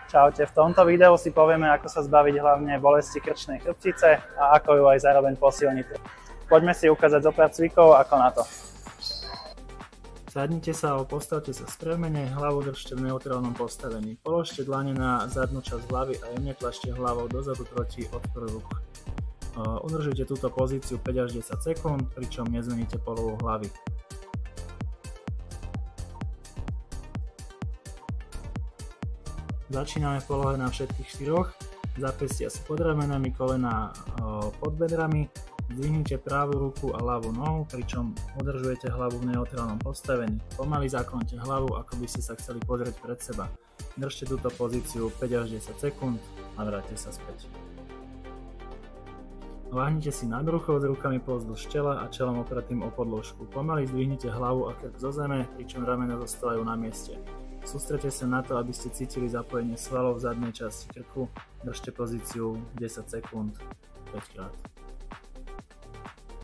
Čaute, v tomto videu si povieme, ako sa zbaviť hlavne bolesti krčnej chrbtice a ako ju aj zároveň posilniť. Poďme si ukázať zo pár cvikov, ako na to. Sadnite sa a postavte sa spremene, hlavu držte v neutrálnom postavení. Položte dlane na zadnú časť hlavy a jemne tlačte hlavou dozadu proti odporu rúk. Udržujte túto pozíciu 5 až 10 sekúnd, pričom nezmeníte polohu hlavy. Začíname v polohe na všetkých štyroch. Zapestia si pod ramenami, kolená pod bedrami. Zdvihnite pravú ruku a ľavú nohu, pričom udržujete hlavu v neutrálnom postavení. Pomaly zaklonte hlavu, ako by ste sa chceli pozrieť pred seba. Držte túto pozíciu 5 až 10 sekúnd a vráťte sa späť. Láhnite si na brucho s rukami pozdĺž tela a čelom opretým o podložku. Pomaly zdvihnite hlavu a krk zo zeme, pričom ramena zostávajú na mieste. Sústrete sa na to, aby ste cítili zapojenie svalov v zadnej časti krku. Držte pozíciu 10 sekúnd 5 krát.